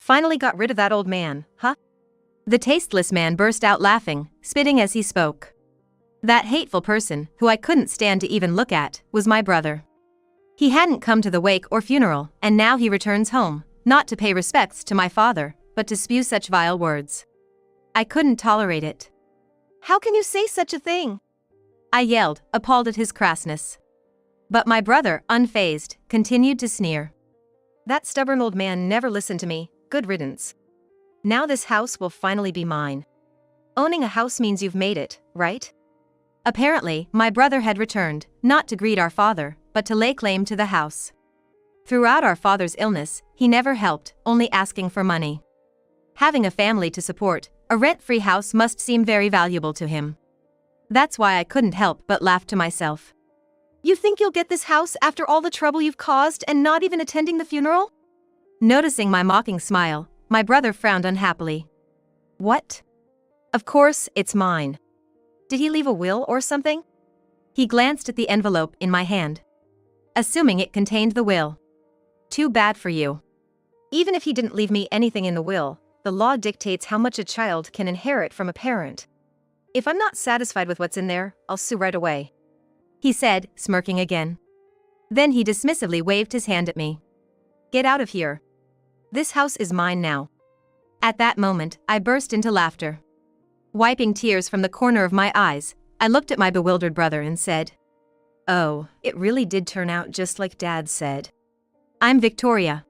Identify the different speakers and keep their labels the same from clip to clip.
Speaker 1: Finally got rid of that old man, huh? The tasteless man burst out laughing, spitting as he spoke. That hateful person, who I couldn't stand to even look at, was my brother. He hadn't come to the wake or funeral, and now he returns home, not to pay respects to my father, but to spew such vile words. I couldn't tolerate it.
Speaker 2: How can you say such a thing?
Speaker 1: I yelled, appalled at his crassness. But my brother, unfazed, continued to sneer. That stubborn old man never listened to me, good riddance. Now this house will finally be mine. Owning a house means you've made it, right? Apparently, my brother had returned, not to greet our father, but to lay claim to the house. Throughout our father's illness, he never helped, only asking for money. Having a family to support, a rent-free house must seem very valuable to him. That's why I couldn't help but laugh to myself.
Speaker 2: You think you'll get this house after all the trouble you've caused and not even attending the funeral?
Speaker 1: Noticing my mocking smile, my brother frowned unhappily. What? Of course, it's mine. Did he leave a will or something? He glanced at the envelope in my hand. Assuming it contained the will. Too bad for you. Even if he didn't leave me anything in the will, the law dictates how much a child can inherit from a parent. If I'm not satisfied with what's in there, I'll sue right away, he said, smirking again. Then he dismissively waved his hand at me. Get out of here. This house is mine now. At that moment, I burst into laughter. Wiping tears from the corner of my eyes, I looked at my bewildered brother and said, "Oh, it really did turn out just like Dad said. I'm Victoria.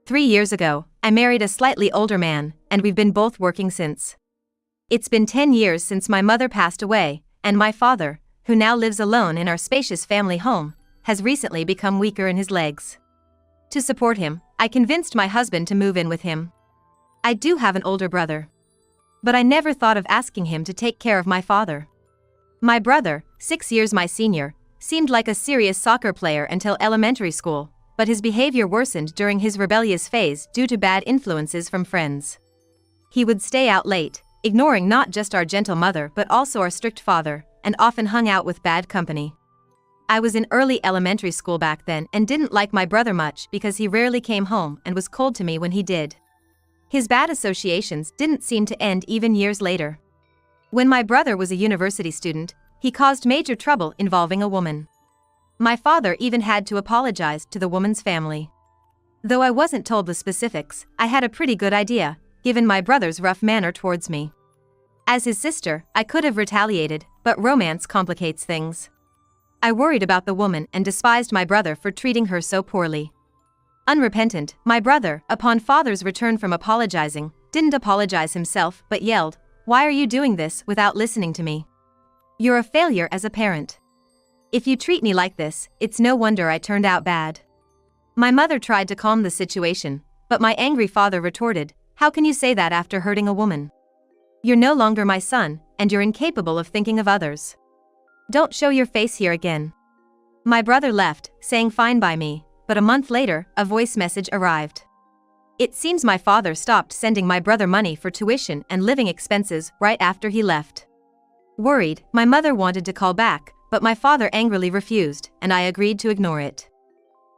Speaker 1: 3 years ago, I married a slightly older man, and we've been both working since. It's been 10 years since my mother passed away, and my father, who now lives alone in our spacious family home, has recently become weaker in his legs. To support him, I convinced my husband to move in with him. I do have an older brother. But I never thought of asking him to take care of my father. My brother, 6 years my senior, seemed like a serious soccer player until elementary school, but his behavior worsened during his rebellious phase due to bad influences from friends. He would stay out late, ignoring not just our gentle mother but also our strict father, and often hung out with bad company. I was in early elementary school back then and didn't like my brother much because he rarely came home and was cold to me when he did. His bad associations didn't seem to end even years later. When my brother was a university student, he caused major trouble involving a woman. My father even had to apologize to the woman's family. Though I wasn't told the specifics, I had a pretty good idea, given my brother's rough manner towards me. As his sister, I could have retaliated, but romance complicates things. I worried about the woman and despised my brother for treating her so poorly. Unrepentant, my brother, upon father's return from apologizing, didn't apologize himself but yelled, "Why are you doing this without listening to me? You're a failure as a parent. If you treat me like this, it's no wonder I turned out bad." My mother tried to calm the situation, but my angry father retorted, "How can you say that after hurting a woman? You're no longer my son, and you're incapable of thinking of others. Don't show your face here again." My brother left, saying fine by me, but a month later, a voice message arrived. It seems my father stopped sending my brother money for tuition and living expenses right after he left. Worried, my mother wanted to call back, but my father angrily refused, and I agreed to ignore it.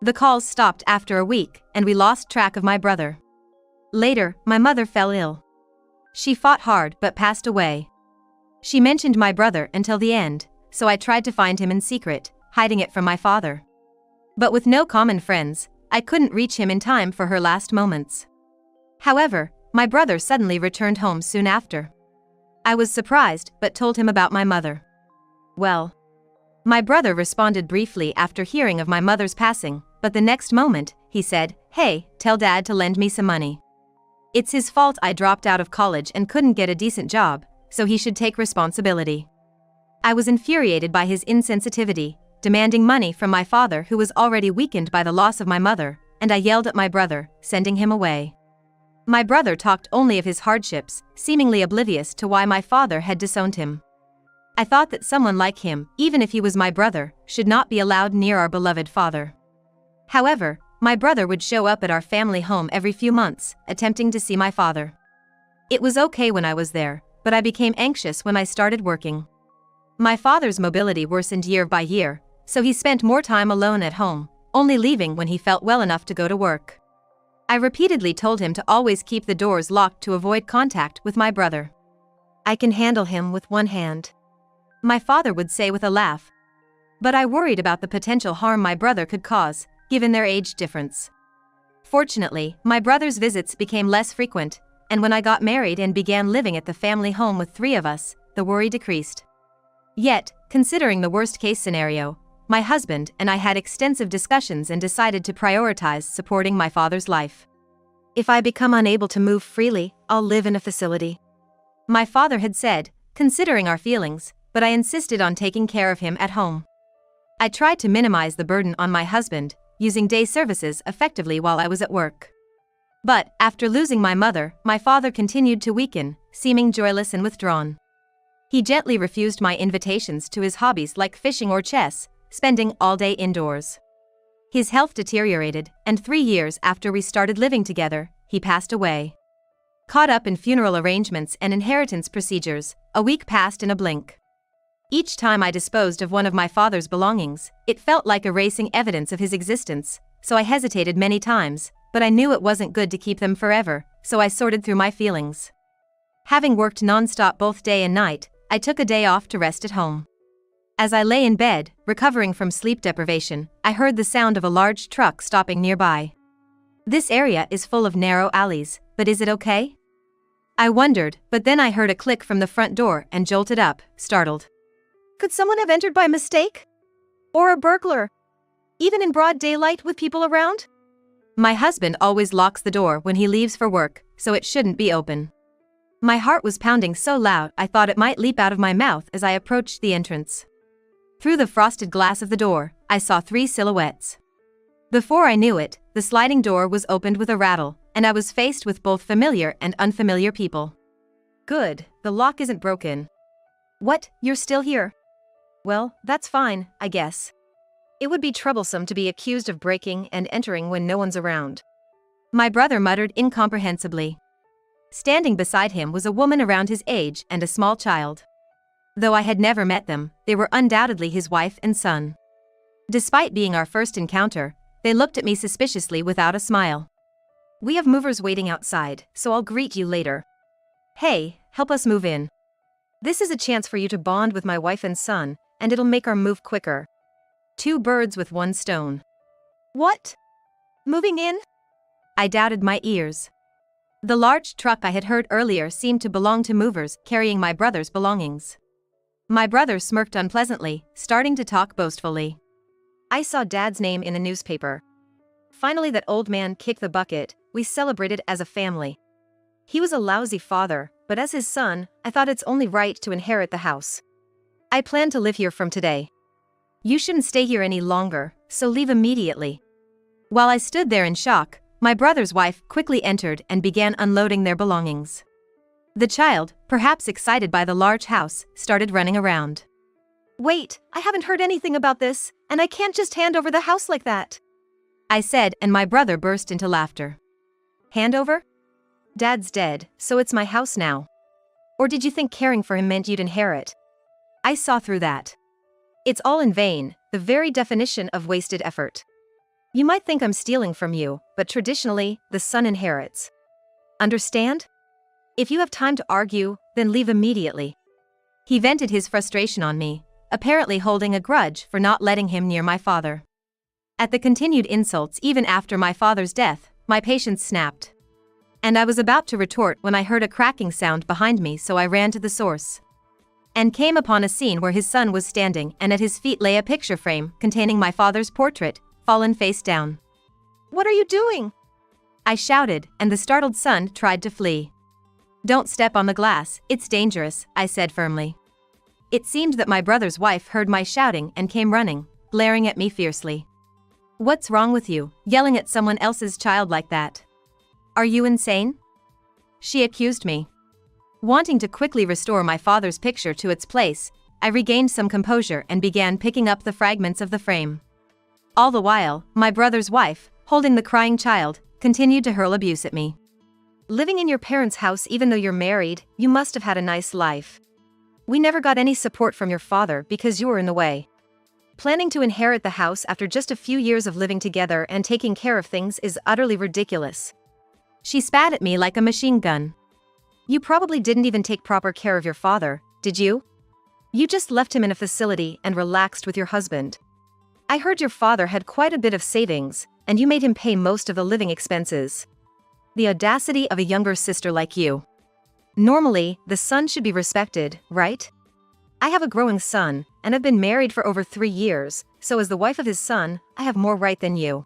Speaker 1: The calls stopped after a week, and we lost track of my brother. Later, my mother fell ill. She fought hard but passed away. She mentioned my brother until the end, so I tried to find him in secret, hiding it from my father. But with no common friends, I couldn't reach him in time for her last moments. However, my brother suddenly returned home soon after. I was surprised but told him about my mother. Well, my brother responded briefly after hearing of my mother's passing, but the next moment, he said, "Hey, tell Dad to lend me some money. It's his fault I dropped out of college and couldn't get a decent job, so he should take responsibility." I was infuriated by his insensitivity, demanding money from my father who was already weakened by the loss of my mother, and I yelled at my brother, sending him away. My brother talked only of his hardships, seemingly oblivious to why my father had disowned him. I thought that someone like him, even if he was my brother, should not be allowed near our beloved father. However, my brother would show up at our family home every few months, attempting to see my father. It was okay when I was there, but I became anxious when I started working. My father's mobility worsened year by year, so he spent more time alone at home, only leaving when he felt well enough to go to work. I repeatedly told him to always keep the doors locked to avoid contact with my brother.
Speaker 2: I can handle him with one hand,
Speaker 1: my father would say with a laugh. But I worried about the potential harm my brother could cause, given their age difference. Fortunately, my brother's visits became less frequent, and when I got married and began living at the family home with 3 of us, the worry decreased. Yet, considering the worst-case scenario, my husband and I had extensive discussions and decided to prioritize supporting my father's life.
Speaker 2: If I become unable to move freely, I'll live in a facility,
Speaker 1: my father had said, considering our feelings, but I insisted on taking care of him at home. I tried to minimize the burden on my husband, using day services effectively while I was at work. But, after losing my mother, my father continued to weaken, seeming joyless and withdrawn. He gently refused my invitations to his hobbies like fishing or chess, spending all day indoors. His health deteriorated, and 3 years after we started living together, he passed away. Caught up in funeral arrangements and inheritance procedures, a week passed in a blink. Each time I disposed of one of my father's belongings, it felt like erasing evidence of his existence, so I hesitated many times, but I knew it wasn't good to keep them forever, so I sorted through my feelings. Having worked non-stop both day and night, I took a day off to rest at home. As I lay in bed, recovering from sleep deprivation, I heard the sound of a large truck stopping nearby. This area is full of narrow alleys, but is it okay? I wondered, but then I heard a click from the front door and jolted up, startled.
Speaker 2: Could someone have entered by mistake? Or a burglar? Even in broad daylight with people around?
Speaker 1: My husband always locks the door when he leaves for work, so it shouldn't be open. My heart was pounding so loud I thought it might leap out of my mouth as I approached the entrance. Through the frosted glass of the door, I saw 3 silhouettes. Before I knew it, the sliding door was opened with a rattle, and I was faced with both familiar and unfamiliar people.
Speaker 2: Good, the lock isn't broken. What, you're still here? Well, that's fine, I guess. It would be troublesome to be accused of breaking and entering when no one's around,
Speaker 1: my brother muttered incomprehensibly. Standing beside him was a woman around his age and a small child. Though I had never met them, they were undoubtedly his wife and son. Despite being our first encounter, they looked at me suspiciously without a smile.
Speaker 2: We have movers waiting outside, so I'll greet you later.
Speaker 1: Hey, help us move in.
Speaker 2: This is a chance for you to bond with my wife and son, and it'll make our move quicker.
Speaker 1: 2 birds with 1 stone.
Speaker 2: What? Moving in?
Speaker 1: I doubted my ears. The large truck I had heard earlier seemed to belong to movers carrying my brother's belongings. My brother smirked unpleasantly, starting to talk boastfully.
Speaker 2: I saw Dad's name in the newspaper. Finally, that old man kicked the bucket. We celebrated as a family. He was a lousy father, but as his son, I thought it's only right to inherit the house. I plan to live here from today.
Speaker 1: You shouldn't stay here any longer, so leave immediately. While I stood there in shock, my brother's wife quickly entered and began unloading their belongings. The child, perhaps excited by the large house, started running around.
Speaker 2: Wait, I haven't heard anything about this, and I can't just hand over the house like that,
Speaker 1: I said, and my brother burst into laughter.
Speaker 2: Hand over? Dad's dead, so it's my house now. Or did you think caring for him meant you'd inherit?
Speaker 1: I saw through that.
Speaker 2: It's all in vain, the very definition of wasted effort. You might think I'm stealing from you, but traditionally, the son inherits. Understand? If you have time to argue, then leave immediately.
Speaker 1: He vented his frustration on me, apparently holding a grudge for not letting him near my father. At the continued insults even after my father's death, my patience snapped. And I was about to retort when I heard a cracking sound behind me, so I ran to the source. And came upon a scene where his son was standing and at his feet lay a picture frame containing my father's portrait, fallen face down.
Speaker 2: What are you doing?
Speaker 1: I shouted, and the startled son tried to flee. Don't step on the glass, it's dangerous, I said firmly. It seemed that my brother's wife heard my shouting and came running, glaring at me fiercely. What's wrong with you, yelling at someone else's child like that? Are you insane? She accused me. Wanting to quickly restore my father's picture to its place, I regained some composure and began picking up the fragments of the frame. All the while, my brother's wife, holding the crying child, continued to hurl abuse at me.
Speaker 2: Living in your parents' house even though you're married, you must have had a nice life. We never got any support from your father because you were in the way. Planning to inherit the house after just a few years of living together and taking care of things is utterly ridiculous. She spat at me like a machine gun. You probably didn't even take proper care of your father, did you? You just left him in a facility and relaxed with your husband. I heard your father had quite a bit of savings, and you made him pay most of the living expenses. The audacity of a younger sister like you. Normally, the son should be respected, right? I have a growing son, and have been married for over 3 years, so as the wife of his son, I have more right than you.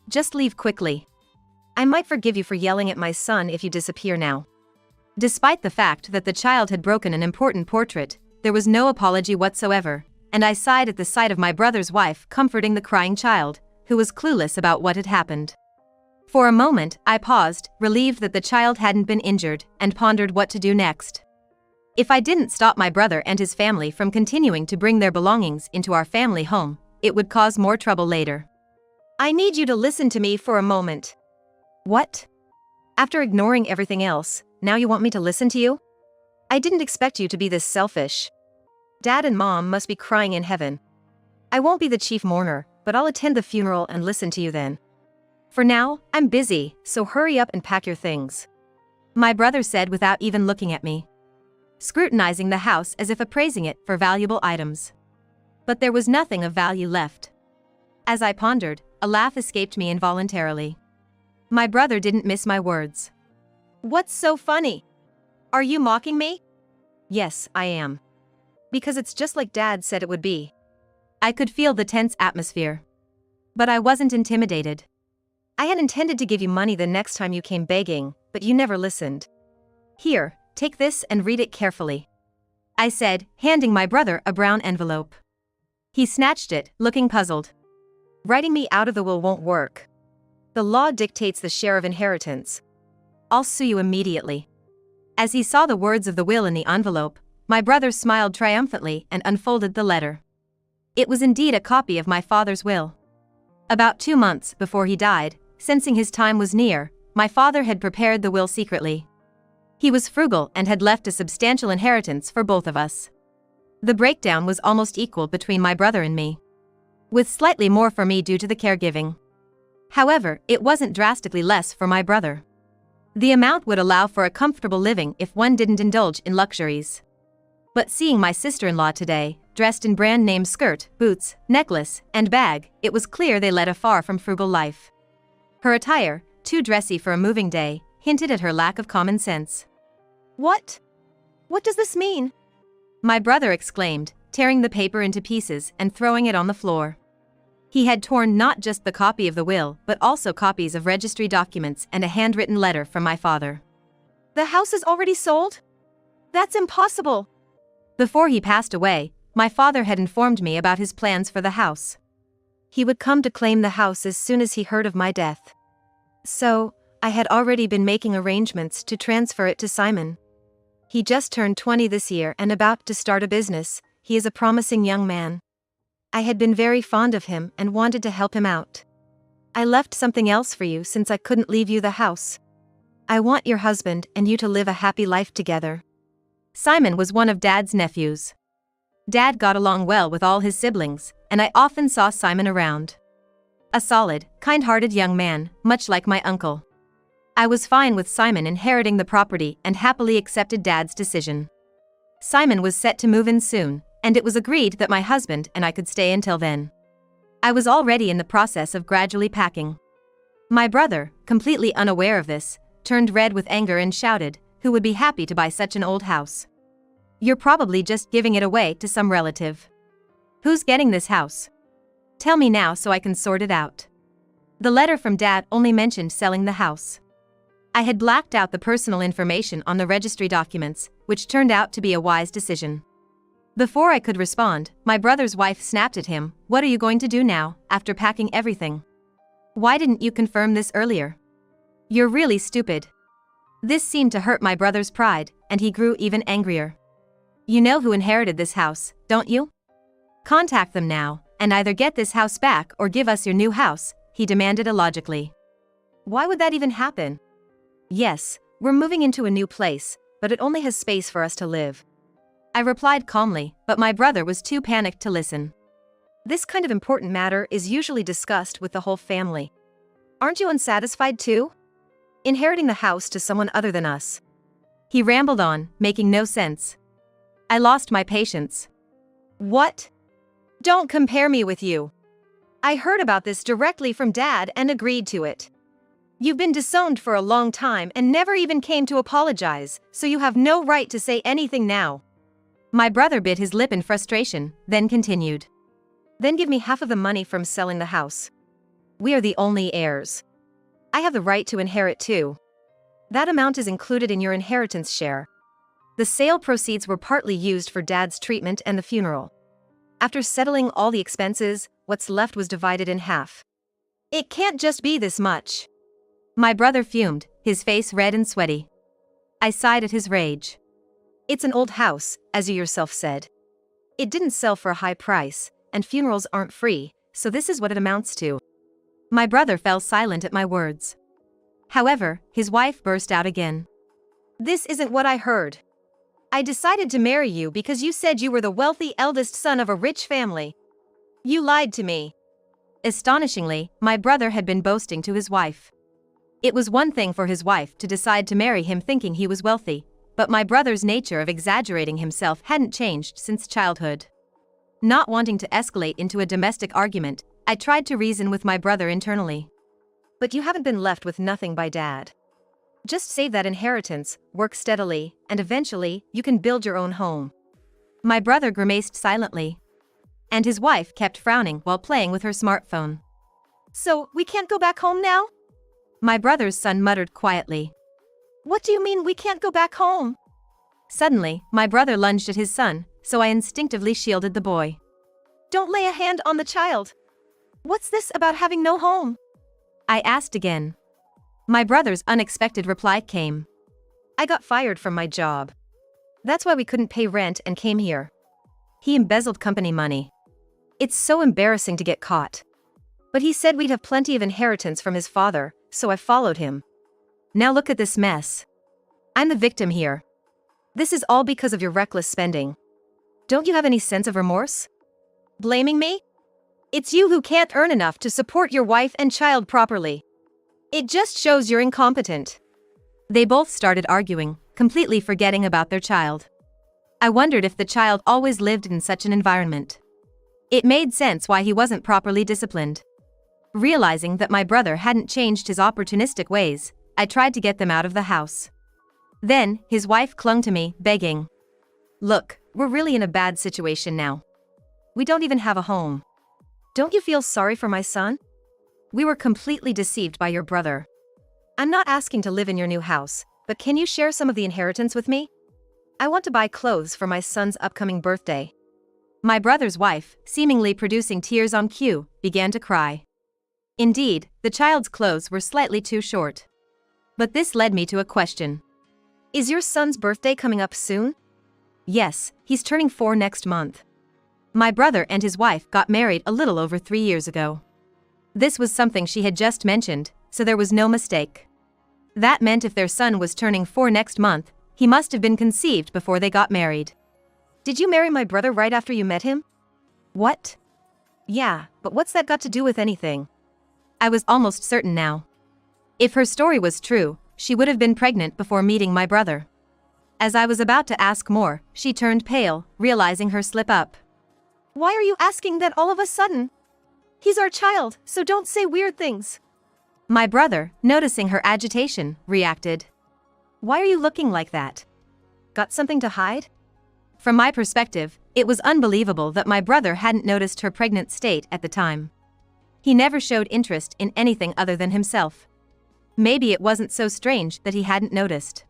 Speaker 2: Just leave quickly. I might forgive you for yelling at my son if you disappear now. Despite the fact that the child had broken an important portrait, there was no apology whatsoever, and I sighed at the sight of my brother's wife comforting the crying child, who was clueless about what had happened. For a moment, I paused, relieved that the child hadn't been injured, and pondered what to do next. If I didn't stop my brother and his family from continuing to bring their belongings into our family home, it would cause more trouble later. I need you to listen to me for a moment. What? After ignoring everything else, now you want me to listen to you? I didn't expect you to be this selfish. Dad and Mom must be crying in heaven. I won't be the chief mourner, but I'll attend the funeral and listen to you then. For now, I'm busy, so hurry up and pack your things. My brother said without even looking at me, scrutinizing the house as if appraising it for valuable items. But there was nothing of value left. As I pondered, a laugh escaped me involuntarily. My brother didn't miss my words. What's so funny? Are you mocking me? Yes, I am. Because it's just like Dad said it would be. I could feel the tense atmosphere. But I wasn't intimidated. I had intended to give you money the next time you came begging, but you never listened. Here, take this and read it carefully, I said, handing my brother a brown envelope. He snatched it, looking puzzled. Writing me out of the will won't work. The law dictates the share of inheritance. I'll sue you immediately. As he saw the words of the will in the envelope, my brother smiled triumphantly and unfolded the letter. It was indeed a copy of my father's will. About 2 months before he died, sensing his time was near, my father had prepared the will secretly. He was frugal and had left a substantial inheritance for both of us. The breakdown was almost equal between my brother and me, with slightly more for me due to the caregiving. However, it wasn't drastically less for my brother. The amount would allow for a comfortable living if one didn't indulge in luxuries. But seeing my sister-in-law today, dressed in brand-name skirt, boots, necklace, and bag, it was clear they led a far from frugal life. Her attire, too dressy for a moving day, hinted at her lack of common sense. What? What does this mean? My brother exclaimed, tearing the paper into pieces and throwing it on the floor. He had torn not just the copy of the will, but also copies of registry documents and a handwritten letter from my father. The house is already sold? That's impossible. Before he passed away, my father had informed me about his plans for the house. He would come to claim the house as soon as he heard of my death. So, I had already been making arrangements to transfer it to Simon. He just turned 20 this year and about to start a business. He is a promising young man. I had been very fond of him and wanted to help him out. I left something else for you since I couldn't leave you the house. I want your husband and you to live a happy life together. Simon was one of Dad's nephews. Dad got along well with all his siblings, and I often saw Simon around. A solid, kind-hearted young man, much like my uncle. I was fine with Simon inheriting the property and happily accepted Dad's decision. Simon was set to move in soon, and it was agreed that my husband and I could stay until then. I was already in the process of gradually packing. My brother, completely unaware of this, turned red with anger and shouted, "Who would be happy to buy such an old house? You're probably just giving it away to some relative. Who's getting this house? Tell me now so I can sort it out." The letter from Dad only mentioned selling the house. I had blacked out the personal information on the registry documents, which turned out to be a wise decision. Before I could respond, my brother's wife snapped at him, "What are you going to do now, after packing everything? Why didn't you confirm this earlier? You're really stupid." This seemed to hurt my brother's pride, and he grew even angrier. "You know who inherited this house, don't you? Contact them now, and either get this house back or give us your new house," he demanded illogically. Why would that even happen? Yes, we're moving into a new place, but it only has space for us to live. I replied calmly, but my brother was too panicked to listen. This kind of important matter is usually discussed with the whole family. Aren't you unsatisfied too? Inheriting the house to someone other than us. He rambled on, making no sense. I lost my patience. What? Don't compare me with you. I heard about this directly from Dad and agreed to it. You've been disowned for a long time and never even came to apologize, so you have no right to say anything now. My brother bit his lip in frustration, then continued. Then give me half of the money from selling the house. We are the only heirs. I have the right to inherit too. That amount is included in your inheritance share. The sale proceeds were partly used for Dad's treatment and the funeral. After settling all the expenses, what's left was divided in half. It can't just be this much. My brother fumed, his face red and sweaty. I sighed at his rage. It's an old house, as you yourself said. It didn't sell for a high price, and funerals aren't free, so this is what it amounts to. My brother fell silent at my words. However, his wife burst out again. This isn't what I heard. I decided to marry you because you said you were the wealthy eldest son of a rich family. You lied to me. Astonishingly, my brother had been boasting to his wife. It was one thing for his wife to decide to marry him thinking he was wealthy, but my brother's nature of exaggerating himself hadn't changed since childhood. Not wanting to escalate into a domestic argument, I tried to reason with my brother internally. But you haven't been left with nothing by Dad. Just save that inheritance, work steadily, and eventually, you can build your own home. My brother grimaced silently. And his wife kept frowning while playing with her smartphone. So, we can't go back home now? My brother's son muttered quietly. What do you mean we can't go back home? Suddenly, my brother lunged at his son, so I instinctively shielded the boy. Don't lay a hand on the child. What's this about having no home? I asked again. My brother's unexpected reply came. I got fired from my job. That's why we couldn't pay rent and came here. He embezzled company money. It's so embarrassing to get caught. But he said we'd have plenty of inheritance from his father, so I followed him. Now look at this mess. I'm the victim here. This is all because of your reckless spending. Don't you have any sense of remorse? Blaming me? It's you who can't earn enough to support your wife and child properly. It just shows you're incompetent. They both started arguing, completely forgetting about their child. I wondered if the child always lived in such an environment. It made sense why he wasn't properly disciplined. Realizing that my brother hadn't changed his opportunistic ways, I tried to get them out of the house. Then, his wife clung to me, begging. Look, we're really in a bad situation now. We don't even have a home. Don't you feel sorry for my son? We were completely deceived by your brother. I'm not asking to live in your new house, but can you share some of the inheritance with me? I want to buy clothes for my son's upcoming birthday. My brother's wife, seemingly producing tears on cue, began to cry. Indeed, the child's clothes were slightly too short. But this led me to a question. Is your son's birthday coming up soon? Yes, he's turning 4 next month. My brother and his wife got married a little over 3 years ago. This was something she had just mentioned, so there was no mistake. That meant if their son was turning 4 next month, he must have been conceived before they got married. Did you marry my brother right after you met him? What? Yeah, but what's that got to do with anything? I was almost certain now. If her story was true, she would have been pregnant before meeting my brother. As I was about to ask more, she turned pale, realizing her slip-up. Why are you asking that all of a sudden? He's our child, so don't say weird things. My brother, noticing her agitation, reacted. Why are you looking like that? Got something to hide? From my perspective, it was unbelievable that my brother hadn't noticed her pregnant state at the time. He never showed interest in anything other than himself. Maybe it wasn't so strange that he hadn't noticed.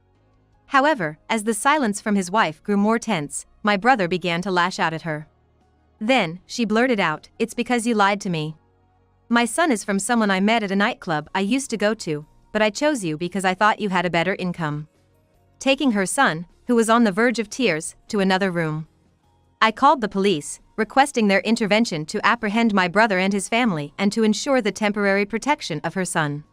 Speaker 2: However, as the silence from his wife grew more tense, my brother began to lash out at her. Then, she blurted out, "It's because you lied to me. My son is from someone I met at a nightclub I used to go to, but I chose you because I thought you had a better income." Taking her son, who was on the verge of tears, to another room. I called the police, requesting their intervention to apprehend my brother and his family and to ensure the temporary protection of her son.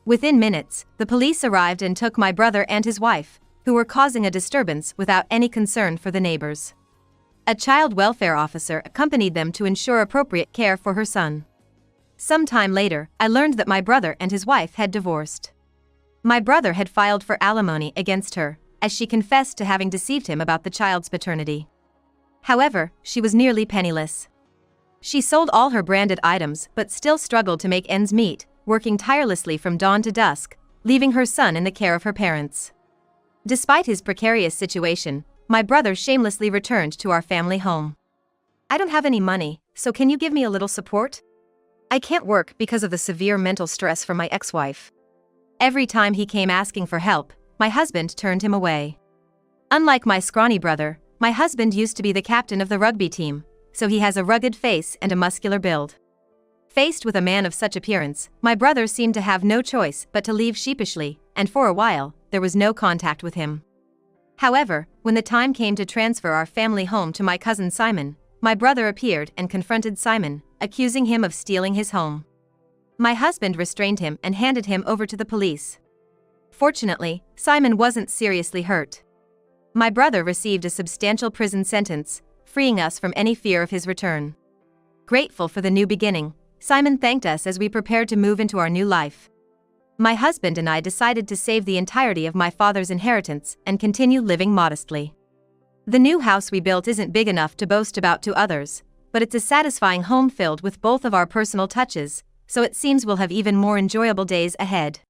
Speaker 2: Within minutes, the police arrived and took my brother and his wife, who were causing a disturbance without any concern for the neighbors. A child welfare officer accompanied them to ensure appropriate care for her son. Some time later, I learned that my brother and his wife had divorced. My brother had filed for alimony against her, as she confessed to having deceived him about the child's paternity. However, she was nearly penniless. She sold all her branded items but still struggled to make ends meet, working tirelessly from dawn to dusk, leaving her son in the care of her parents. Despite his precarious situation, my brother shamelessly returned to our family home. "I don't have any money, so can you give me a little support? I can't work because of the severe mental stress from my ex-wife." Every time he came asking for help, my husband turned him away. Unlike my scrawny brother, my husband used to be the captain of the rugby team, so he has a rugged face and a muscular build. Faced with a man of such appearance, my brother seemed to have no choice but to leave sheepishly, and for a while, there was no contact with him. However, when the time came to transfer our family home to my cousin Simon, my brother appeared and confronted Simon, accusing him of stealing his home. My husband restrained him and handed him over to the police. Fortunately, Simon wasn't seriously hurt. My brother received a substantial prison sentence, freeing us from any fear of his return. Grateful for the new beginning, Simon thanked us as we prepared to move into our new life. My husband and I decided to save the entirety of my father's inheritance and continue living modestly. The new house we built isn't big enough to boast about to others, but it's a satisfying home filled with both of our personal touches, so it seems we'll have even more enjoyable days ahead.